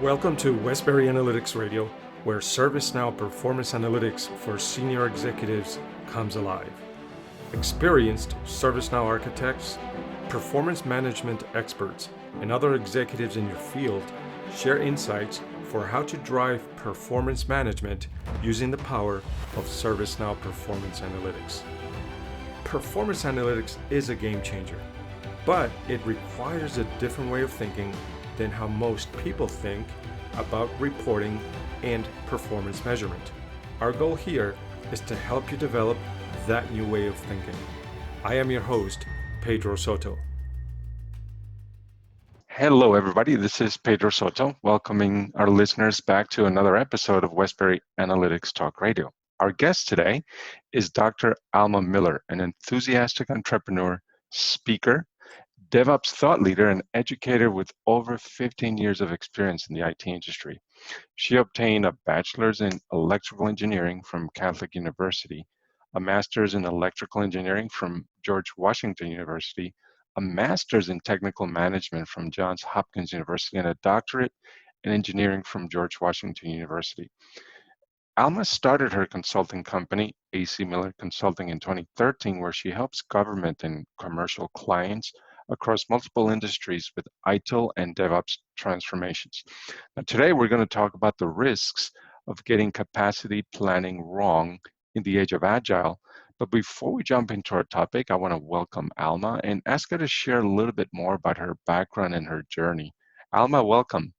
Welcome to Westbury Analytics Radio, where ServiceNow performance analytics for senior executives comes alive. Experienced ServiceNow architects, performance management experts, and other executives in your field share insights for how to drive performance management using the power of ServiceNow performance analytics. Performance analytics is a game changer, but it requires a different way of thinking than how most people think about reporting and performance measurement. Our goal here is to help you develop that new way of thinking. I am your host, Pedro Soto. Hello, everybody. This is Pedro Soto, welcoming our listeners back to another episode of Westbury Analytics Talk Radio. Our guest today is Dr. Alma Miller, an enthusiastic entrepreneur, speaker, DevOps thought leader, and educator with over 15 years of experience in the IT industry. She obtained a bachelor's in electrical engineering from Catholic University, a master's in electrical engineering from George Washington University, a master's in technical management from Johns Hopkins University, and a doctorate in engineering from George Washington University. Alma started her consulting company, AC Miller Consulting, in 2013, where she helps government and commercial clients across multiple industries with ITIL and DevOps transformations. Now, today we're going to talk about the risks of getting capacity planning wrong in the age of Agile. But before we jump into our topic, I want to welcome Alma and ask her to share a little bit more about her background and her journey. Alma, welcome.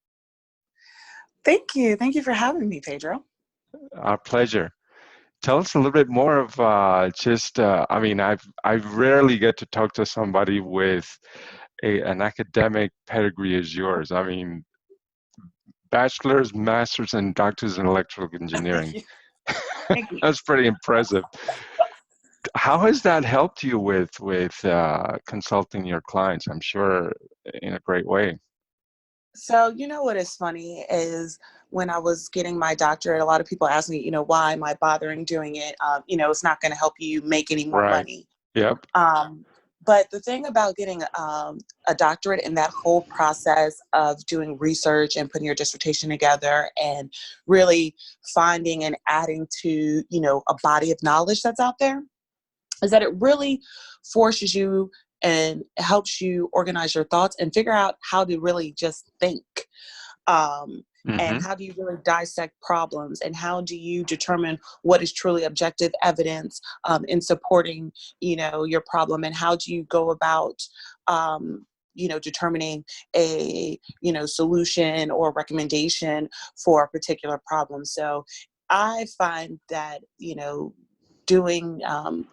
Thank you. Thank you for having me, Pedro. Our pleasure. Tell us a little bit more of I rarely get to talk to somebody with an academic pedigree as yours. I mean, bachelor's, master's, and doctors in electrical engineering. Thank you. That's pretty impressive. How has that helped you with consulting your clients? I'm sure in a great way. So, what is funny is when I was getting my doctorate, a lot of people ask me, why am I bothering doing it? It's not going to help you make any more money. Yep. But the thing about getting a doctorate and that whole process of doing research and putting your dissertation together and really finding and adding to, a body of knowledge that's out there is that it really forces you and helps you organize your thoughts and figure out how to really just think. And how do you really dissect problems, and how do you determine what is truly objective evidence in supporting, your problem, and how do you go about, determining a, solution or recommendation for a particular problem. So I find that,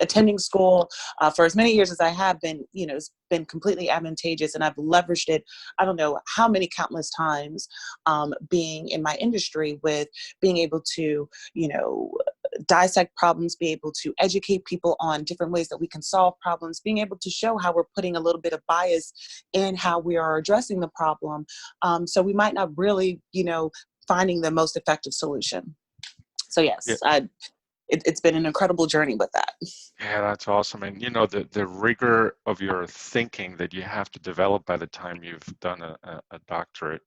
attending school for as many years as I have been, it's been completely advantageous, and I've leveraged it. I don't know how many countless times being in my industry with being able to, dissect problems, be able to educate people on different ways that we can solve problems, being able to show how we're putting a little bit of bias in how we are addressing the problem. So we might not really, finding the most effective solution. So yes, yeah. It's been an incredible journey with that. Yeah, that's awesome. And the rigor of your thinking that you have to develop by the time you've done a doctorate,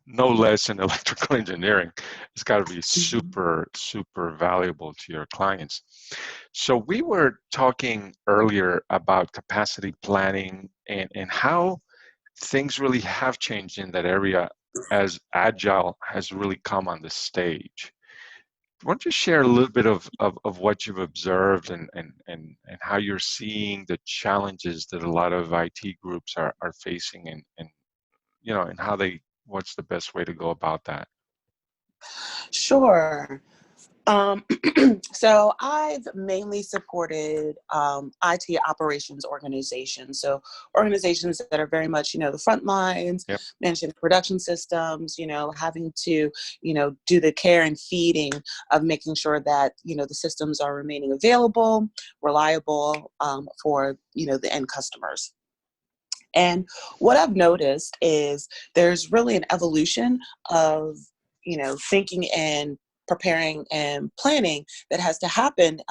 no less in electrical engineering, it's got to be super, super valuable to your clients. So we were talking earlier about capacity planning and how things really have changed in that area as Agile has really come on the stage. Why don't you share a little bit of what you've observed and how you're seeing the challenges that a lot of IT groups are facing and what's the best way to go about that? Sure. So I've mainly supported IT operations organizations. So organizations that are very much, the front lines, Yep. managing production systems, having to, do the care and feeding of making sure that, the systems are remaining available, reliable for, the end customers. And what I've noticed is there's really an evolution of, thinking and preparing and planning that has to happen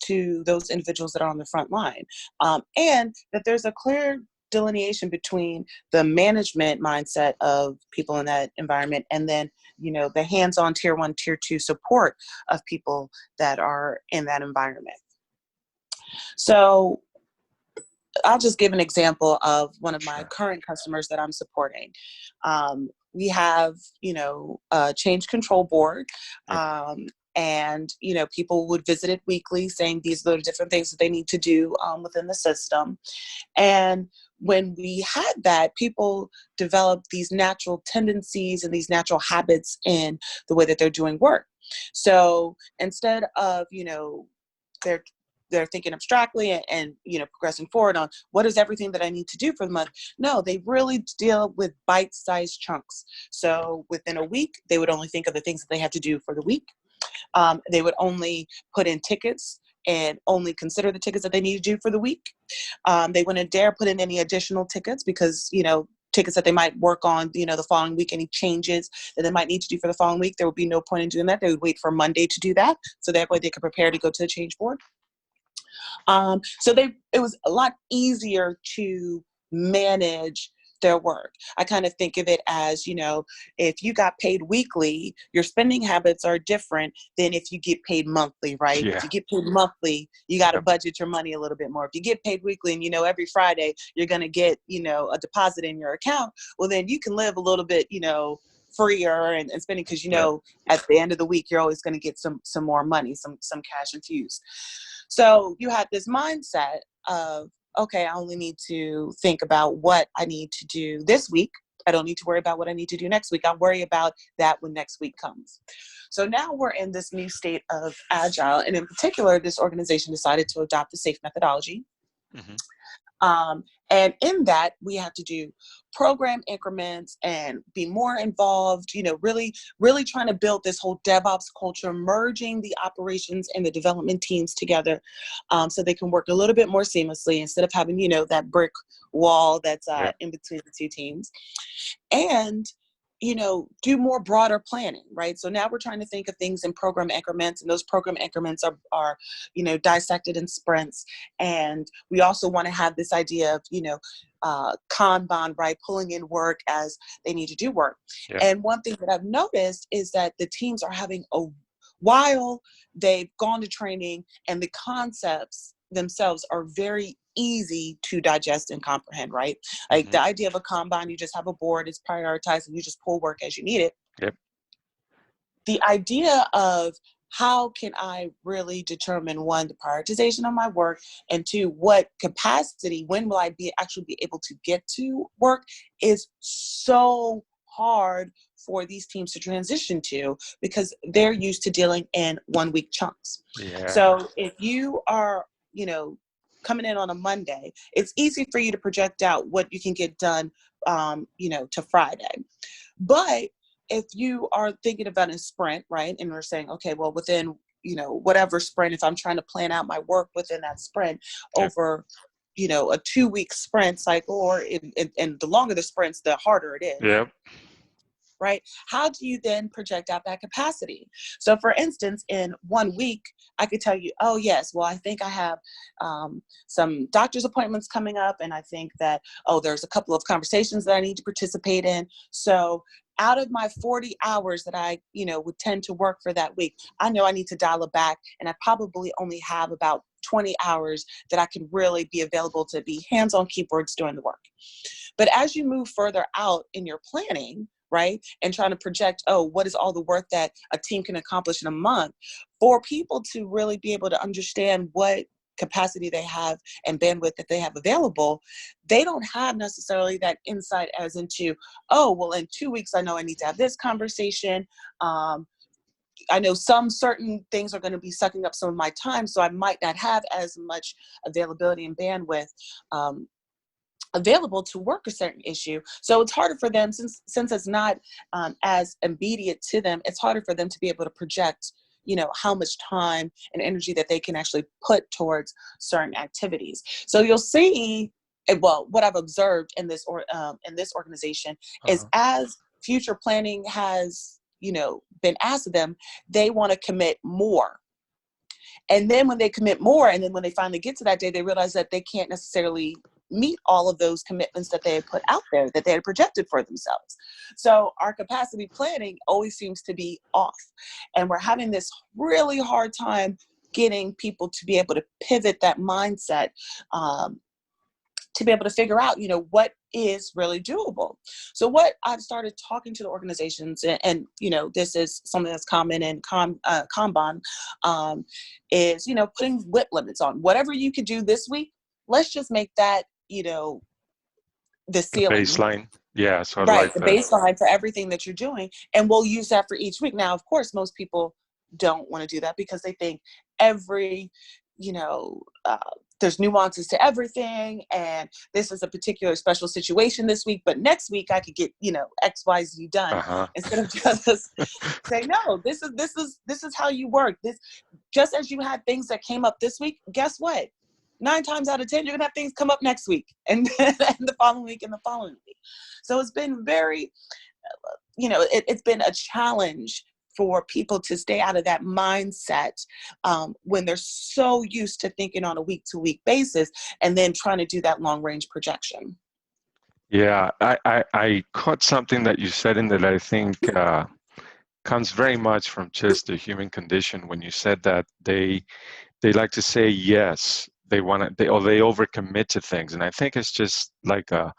to those individuals that are on the front line. And that there's a clear delineation between the management mindset of people in that environment and then, the hands-on tier 1, tier 2 support of people that are in that environment. So I'll just give an example of one of my current customers that I'm supporting. We have, a change control board. And, people would visit it weekly saying these are the different things that they need to do within the system. And when we had that, people developed these natural tendencies and these natural habits in the way that they're doing work. So instead of, they're thinking abstractly and progressing forward on what is everything that I need to do for the month. No, they really deal with bite-sized chunks. So within a week, they would only think of the things that they have to do for the week. They would only put in tickets and only consider the tickets that they need to do for the week. They wouldn't dare put in any additional tickets because, tickets that they might work on, the following week, any changes that they might need to do for the following week, there would be no point in doing that. They would wait for Monday to do that. So that way they could prepare to go to the change board. So it was a lot easier to manage their work. I kind of think of it as, if you got paid weekly, your spending habits are different than if you get paid monthly, right? Yeah. If you get paid monthly, you got to budget your money a little bit more. If you get paid weekly and, every Friday you're going to get, a deposit in your account, well, then you can live a little bit, freer and spending because, at the end of the week, you're always going to get some more money, some cash infused. So you had this mindset of, okay, I only need to think about what I need to do this week. I don't need to worry about what I need to do next week. I'll worry about that when next week comes. So now we're in this new state of Agile. And in particular, this organization decided to adopt the SAFe methodology. And in that, we have to do program increments and be more involved, really, really trying to build this whole DevOps culture, merging the operations and the development teams together so they can work a little bit more seamlessly instead of having, that brick wall that's in between the two teams. And do more broader planning, right? So now we're trying to think of things in program increments, and those program increments are dissected in sprints. And we also want to have this idea of, Kanban, right? Pulling in work as they need to do work. Yeah. And one thing that I've noticed is that the teams are having while they've gone to training and the concepts themselves are very easy to digest and comprehend, right? Like the idea of a Kanban, you just have a board, it's prioritized, and you just pull work as you need it. Yep. The idea of how can I really determine, one, the prioritization of my work, and two, what capacity, when will I actually be able to get to work, is so hard for these teams to transition to because they're used to dealing in 1 week chunks. Yeah. So if you are, coming in on a Monday, it's easy for you to project out what you can get done, to Friday. But if you are thinking about a sprint, right, and we're saying, okay, well, within, whatever sprint, if I'm trying to plan out my work within that sprint over, a 2-week sprint cycle, or and the longer the sprints, the harder it is. Yep. Right? How do you then project out that capacity? So for instance, in 1 week, I could tell you, oh yes, well, I think I have some doctor's appointments coming up. And I think that, there's a couple of conversations that I need to participate in. So out of my 40 hours that I, would tend to work for that week, I know I need to dial it back. And I probably only have about 20 hours that I can really be available to be hands-on keyboards doing the work. But as you move further out in your planning, right, and trying to project, what is all the work that a team can accomplish in a month, for people to really be able to understand what capacity they have and bandwidth that they have available, they don't have necessarily that insight as into, in 2 weeks, I know I need to have this conversation. I know some certain things are going to be sucking up some of my time, so I might not have as much availability and bandwidth available to work a certain issue. So it's harder for them, since it's not as immediate to them, it's harder for them to be able to project, how much time and energy that they can actually put towards certain activities. So you'll see, what I've observed in this organization is as future planning has, been asked of them, they want to commit more. And then when they commit more, and then when they finally get to that day, they realize that they can't necessarily meet all of those commitments that they had put out there, that they had projected for themselves. So our capacity planning always seems to be off. And we're having this really hard time getting people to be able to pivot that mindset, to be able to figure out, what is really doable. So what I've started talking to the organizations, and this is something that's common in Kanban, is, putting WIP limits on whatever you could do this week. Let's just make that, the ceiling. Baseline. Yeah, sort of Right, like the the, baseline for everything that you're doing, and we'll use that for each week. Now, of course, most people don't want to do that because they think every, you know, uh, there's nuances to everything, and this is a particular special situation this week, but next week I could get, X, Y, Z done, uh-huh. instead of just say, no, this is how you work. This, just as you had things that came up this week, guess what? 9 times out of 10, you're gonna have things come up next week, and, and the following week, and the following week. So it's been very, it's been a challenge for people to stay out of that mindset, when they're so used to thinking on a week-to-week basis, and then trying to do that long-range projection. Yeah, I caught something that you said in that I think comes very much from just the human condition when you said that they like to say yes, they want to, they overcommit to things, and I think it's just like uh,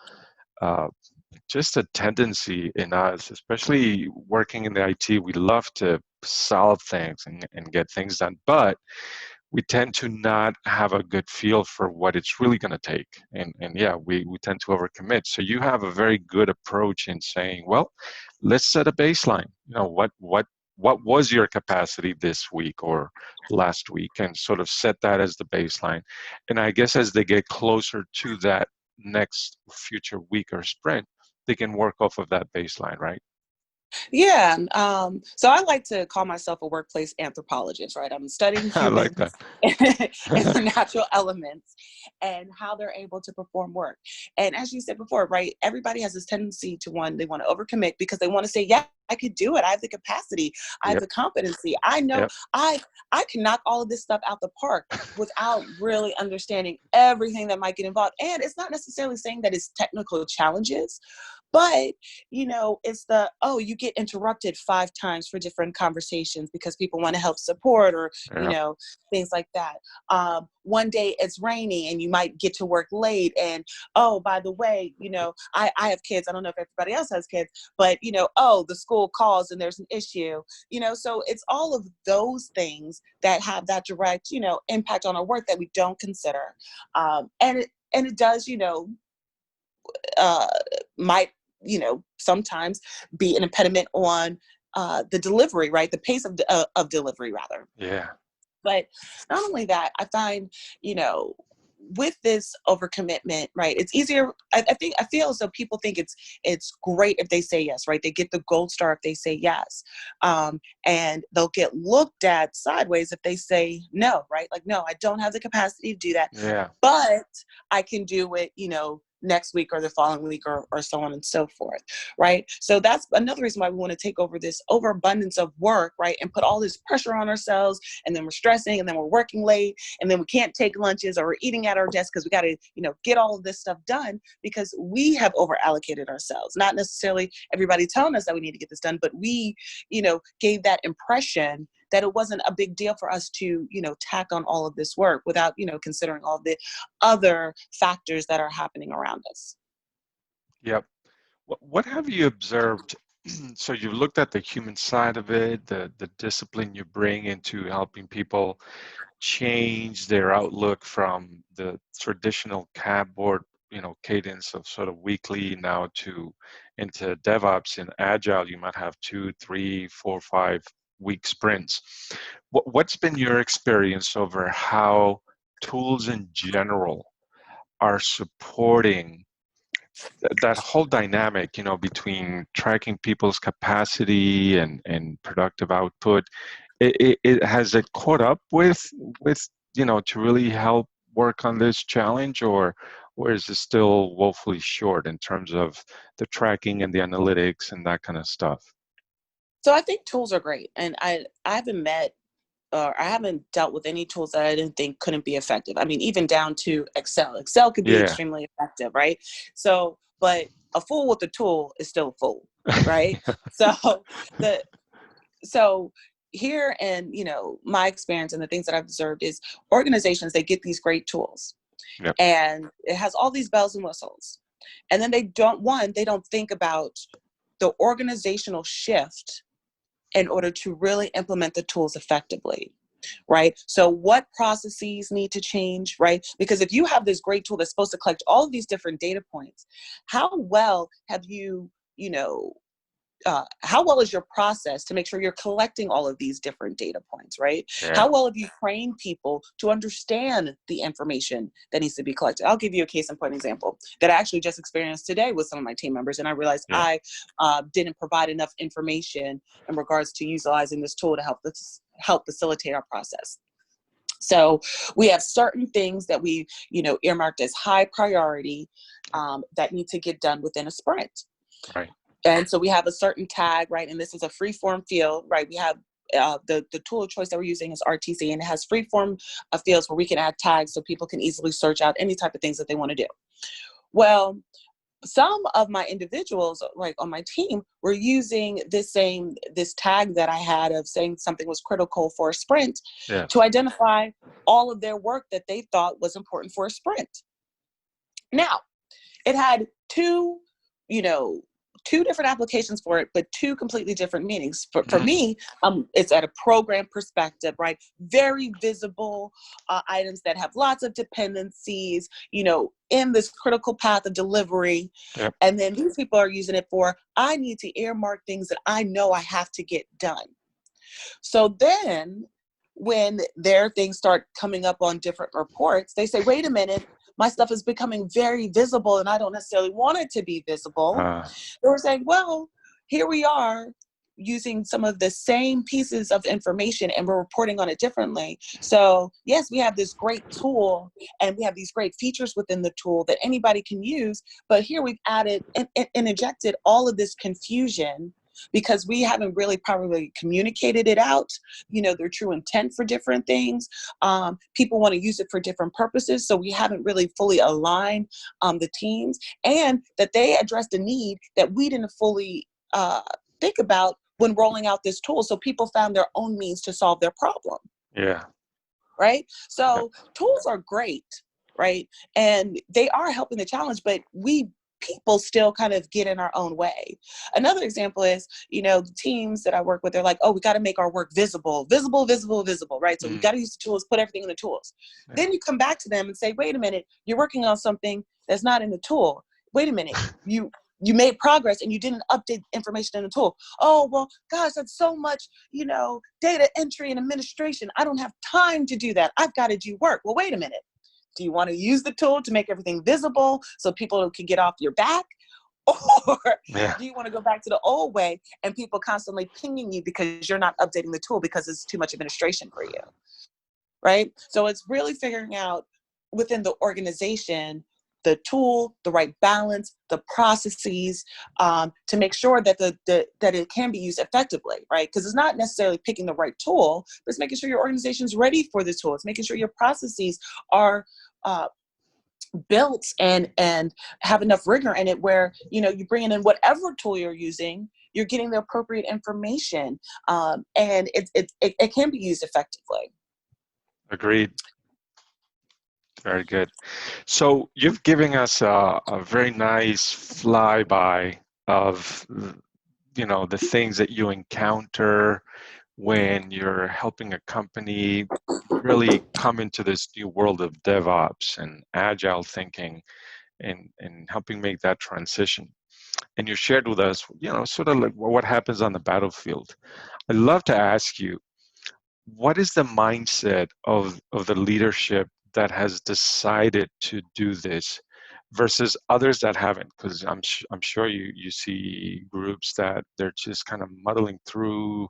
just a tendency in us, especially working in the IT. We love to solve things and get things done, but we tend to not have a good feel for what it's really going to take. And yeah, we tend to overcommit. So you have a very good approach in saying, well, let's set a baseline. What was your capacity this week or last week, and sort of set that as the baseline. And I guess as they get closer to that next future week or sprint, they can work off of that baseline, right? Yeah. So I like to call myself a workplace anthropologist, right? I'm studying I like humans that. and the natural elements and how they're able to perform work. And as you said before, right, everybody has this tendency to they want to overcommit because they want to say, yeah, I could do it. I have the capacity. I have Yep. the competency. I know Yep. I can knock all of this stuff out the park without really understanding everything that might get involved. And it's not necessarily saying that it's technical challenges, but it's you get interrupted 5 times for different conversations because people want to help support, or Yeah. things like that. One day it's raining and you might get to work late, and oh, by the way, I have kids. I don't know if everybody else has kids, but the school calls and there's an issue. So it's all of those things that have that direct impact on our work that we don't consider, and it does uh, might sometimes be an impediment on the delivery, right? The pace of delivery, rather. Yeah. But not only that, I find, with this overcommitment, right? It's easier. I feel as though people think it's great if they say yes, right? They get the gold star if they say yes, and they'll get looked at sideways if they say no, right? Like, no, I don't have the capacity to do that, Yeah. but I can do it, next week or the following week, or so on and so forth, right? So that's another reason why we want to take over this overabundance of work, right? And put all this pressure on ourselves, and then we're stressing, and then we're working late, and then we can't take lunches, or we're eating at our desk because we got to, get all of this stuff done because we have over allocated ourselves. Not necessarily everybody telling us that we need to get this done, but we, gave that impression that it wasn't a big deal for us to, tack on all of this work without, considering all the other factors that are happening around us. Yep. What have you observed? So you've looked at the human side of it, the discipline you bring into helping people change their outlook from the traditional cardboard, cadence of sort of weekly now to into DevOps and Agile. You might have 2, 3, 4, 5 week sprints. What's been your experience over how tools in general are supporting that whole dynamic, between tracking people's capacity and productive output? It has it caught up with to really help work on this challenge, or is it still woefully short in terms of the tracking and the analytics and that kind of stuff? So I think tools are great, and I haven't met or I haven't dealt with any tools that I didn't think couldn't be effective. I mean, even down to Excel. Excel could be Yeah. extremely effective, right? So, but a fool with a tool is still a fool, right? So the so here, and my experience and the things that I've observed is organizations, they get these great tools, Yep. and it has all these bells and whistles, and then they don't think about the organizational shift in order to really implement the tools effectively, right? So what processes need to change, right? Because if you have this great tool that's supposed to collect all of these different data points, how well have how well is your process to make sure you're collecting all of these different data points, right? Yeah. How well have you trained people to understand the information that needs to be collected? I'll give you a case in point example that I actually just experienced today with some of my team members, and I realized I didn't provide enough information in regards to utilizing this tool to help facilitate our process. So we have certain things that we, earmarked as high priority that need to get done within a sprint. Right. And so we have a certain tag, right? And this is a free form field, right? We have the tool of choice that we're using is RTC, and it has free form fields where we can add tags so people can easily search out any type of things that they want to do. Well, some of my individuals, like on my team, were using this tag that I had of saying something was critical for a sprint to identify all of their work that they thought was important for a sprint. Now, it had two different applications for it, but two completely different meanings. For me, it's at a program perspective, right? Very visible items that have lots of dependencies, in this critical path of delivery. Yep. And then these people are using it for, I need to earmark things that I know I have to get done. So then when their things start coming up on different reports, they say, wait a minute, my stuff is becoming very visible and I don't necessarily want it to be visible. They were saying, well, here we are using some of the same pieces of information and we're reporting on it differently. So yes, we have this great tool and we have these great features within the tool that anybody can use, but here we've added and injected all of this confusion because we haven't really properly communicated it out, their true intent for different things. People want to use it for different purposes, so we haven't really fully aligned the teams, and that they addressed a need that we didn't fully think about when rolling out this tool, so people found their own means to solve their problem. Yeah. Right? So tools are great, right? And they are helping the challenge, but people still kind of get in our own way. Another example is, the teams that I work with, they're like, oh, we got to make our work visible, right? So we got to use the tools, put everything in the tools. Yeah. Then you come back to them and say, wait a minute, you're working on something that's not in the tool. Wait a minute, you made progress and you didn't update information in the tool. Oh, well, gosh, that's so much, data entry and administration. I don't have time to do that. I've got to do work. Well, wait a minute. Do you want to use the tool to make everything visible so people can get off your back? Or do you want to go back to the old way and people constantly pinging you because you're not updating the tool because it's too much administration for you, right? So it's really figuring out within the organization, the tool, the right balance, the processes, to make sure that that it can be used effectively, right? Because it's not necessarily picking the right tool, but it's making sure your organization's ready for the tool. It's making sure your processes are built and have enough rigor in it where, you bring in whatever tool you're using, you're getting the appropriate information, and it can be used effectively. Agreed. Very good. So you've given us a very nice flyby of, the things that you encounter when you're helping a company really come into this new world of DevOps and Agile thinking and helping make that transition. And you shared with us, sort of like what happens on the battlefield. I'd love to ask you, what is the mindset of the leadership that has decided to do this versus others that haven't? Because I'm sure you see groups that they're just kind of muddling through,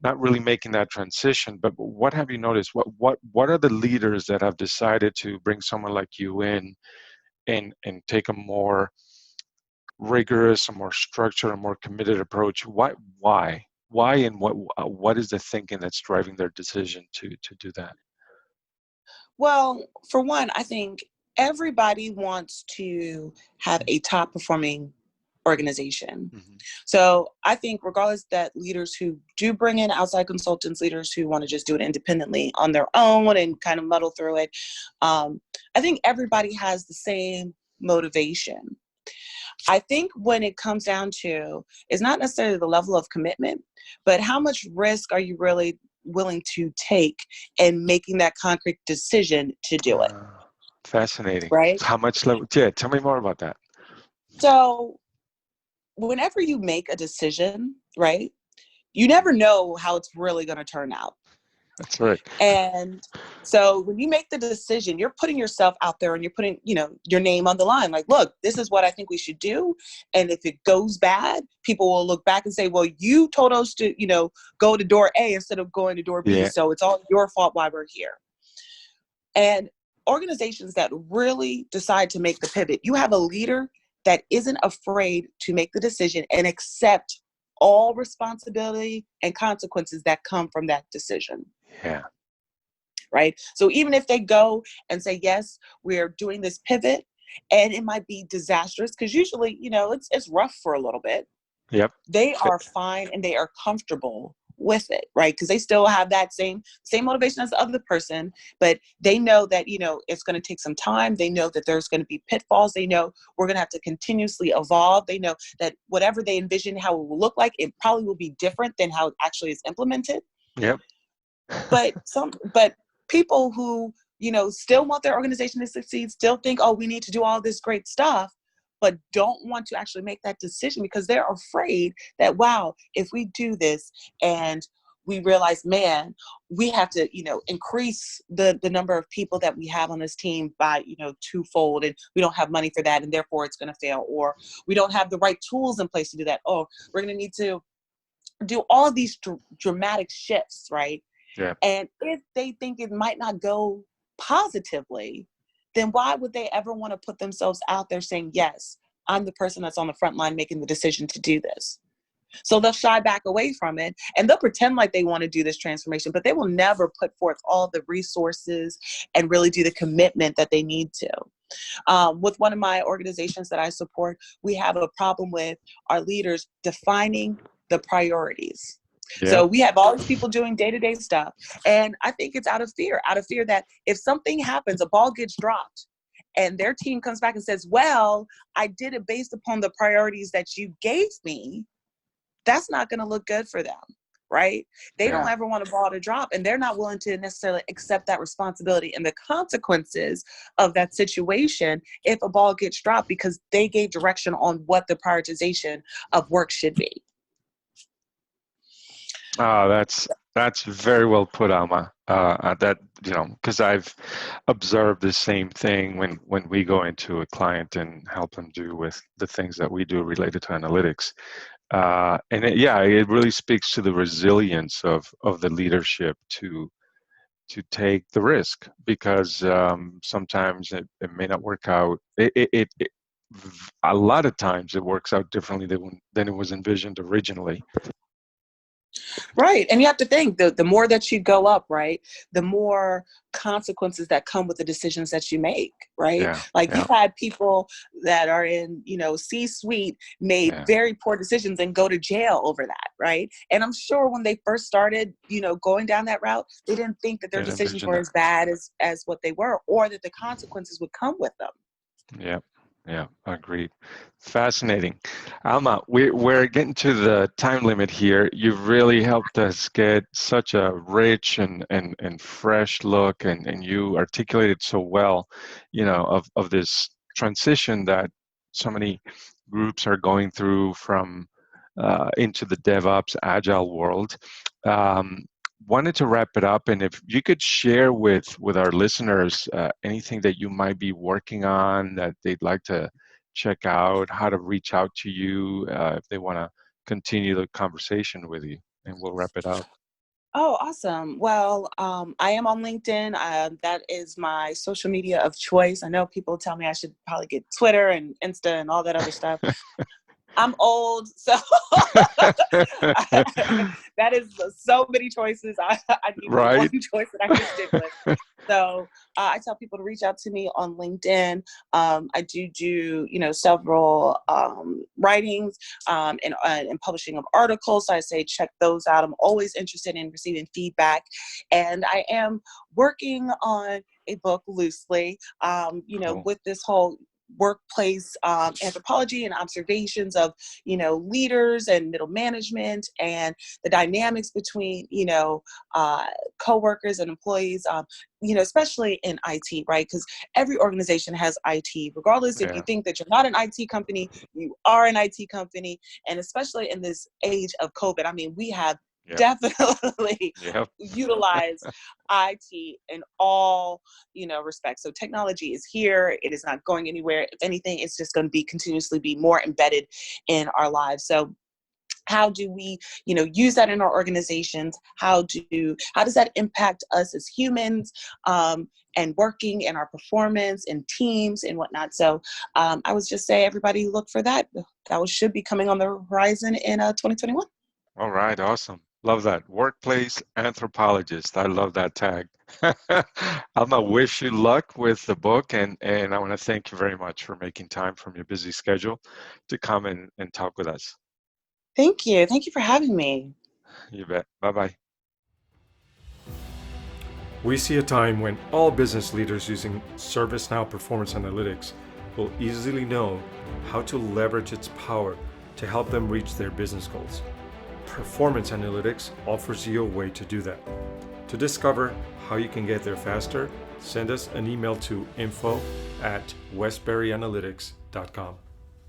not really making that transition. But what have you noticed? What are the leaders that have decided to bring someone like you in and take a more rigorous, a more structured, a more committed approach? Why? why and what is the thinking that's driving their decision to do that? Well, for one, I think everybody wants to have a top performing organization. Mm-hmm. So I think regardless that leaders who do bring in outside consultants, leaders who want to just do it independently on their own and kind of muddle through it, I think everybody has the same motivation. I think when it comes down to, it's not necessarily the level of commitment, but how much risk are you really willing to take in making that concrete decision to do it, Fascinating. right? How much level? Yeah, tell me more about that. So whenever you make a decision, right, you never know how it's really going to turn out. That's right. And so when you make the decision, you're putting yourself out there and you're putting, your name on the line. Like, look, this is what I think we should do. And if it goes bad, people will look back and say, well, you told us to, go to door A instead of going to door B. Yeah. So it's all your fault why we're here. And organizations that really decide to make the pivot, you have a leader that isn't afraid to make the decision and accept all responsibility and consequences that come from that decision. Yeah. Right? So even if they go and say, yes, we're doing this pivot, and it might be disastrous, because usually, it's rough for a little bit. Yep. They are fine and they are comfortable with it, right? Because they still have that same motivation as the other person, but they know that, it's going to take some time. They know that there's going to be pitfalls. They know we're going to have to continuously evolve. They know that whatever they envision how it will look like, it probably will be different than how it actually is implemented. Yep. But people who, still want their organization to succeed, still think, oh, we need to do all this great stuff, but don't want to actually make that decision because they're afraid that, wow, if we do this and we realize, man, we have to, increase the number of people that we have on this team by, twofold, and we don't have money for that, and therefore it's going to fail, or we don't have the right tools in place to do that. Oh, we're going to need to do all these dramatic shifts, right? Yeah. And if they think it might not go positively, then why would they ever want to put themselves out there saying, yes, I'm the person that's on the front line making the decision to do this? So they'll shy back away from it and they'll pretend like they want to do this transformation, but they will never put forth all the resources and really do the commitment that they need to. With one of my organizations that I support, we have a problem with our leaders defining the priorities. Yep. So we have all these people doing day-to-day stuff. And I think it's out of fear that if something happens, a ball gets dropped, and their team comes back and says, well, I did it based upon the priorities that you gave me, that's not going to look good for them, right? They don't ever want a ball to drop, and they're not willing to necessarily accept that responsibility and the consequences of that situation if a ball gets dropped, because they gave direction on what the prioritization of work should be. Oh, that's very well put, Alma. That, because I've observed the same thing when we go into a client and help them do with the things that we do related to analytics. And it really speaks to the resilience of the leadership to take the risk, because sometimes it may not work out. A lot of times it works out differently than it was envisioned originally. Right. And you have to think, the more that you go up, right, the more consequences that come with the decisions that you make, right? Yeah, Like you've had people that are in, C-suite made very poor decisions and go to jail over that, right? And I'm sure when they first started, going down that route, they didn't think that their decisions were as bad as what they were, or that the consequences would come with them. Yeah. Yeah, agreed. Fascinating. Alma, we're getting to the time limit here. You've really helped us get such a rich and fresh look, and you articulated so well, of this transition that so many groups are going through from into the DevOps Agile world. Wanted to wrap it up, and if you could share with our listeners anything that you might be working on that they'd like to check out, how to reach out to you if they want to continue the conversation with you, and we'll wrap it up. Oh, awesome. Well, I am on LinkedIn. That is my social media of choice. I know people tell me I should probably get Twitter and Insta and all that other stuff. I'm old, so that is so many choices. I need the one Right. choice that I can stick with. So I tell people to reach out to me on LinkedIn. I do several writings and publishing of articles. So I say check those out. I'm always interested in receiving feedback, and I am working on a book loosely. Cool. With this whole workplace anthropology and observations of leaders and middle management and the dynamics between co-workers and employees, especially in IT, right? Because every organization has IT, regardless if you Yeah. think that you're not an IT company, you are an IT company. And especially in this age of COVID, I mean, we have Yep. definitely Yep. utilized IT in all respects. So technology is here. It is not going anywhere. If anything, it's just going to be continuously be more embedded in our lives. So how do we use that in our organizations? How does that impact us as humans, and working and our performance and teams and whatnot? So I would just say everybody look for that. That should be coming on the horizon in 2021. All right, awesome. Love that. Workplace anthropologist. I love that tag. Alma, wish you luck with the book, and I want to thank you very much for making time from your busy schedule to come and talk with us. Thank you. Thank you for having me. You bet. Bye-bye. We see a time when all business leaders using ServiceNow Performance Analytics will easily know how to leverage its power to help them reach their business goals. Performance Analytics offers you a way to do that. To discover how you can get there faster, send us an email to info@westburyanalytics.com.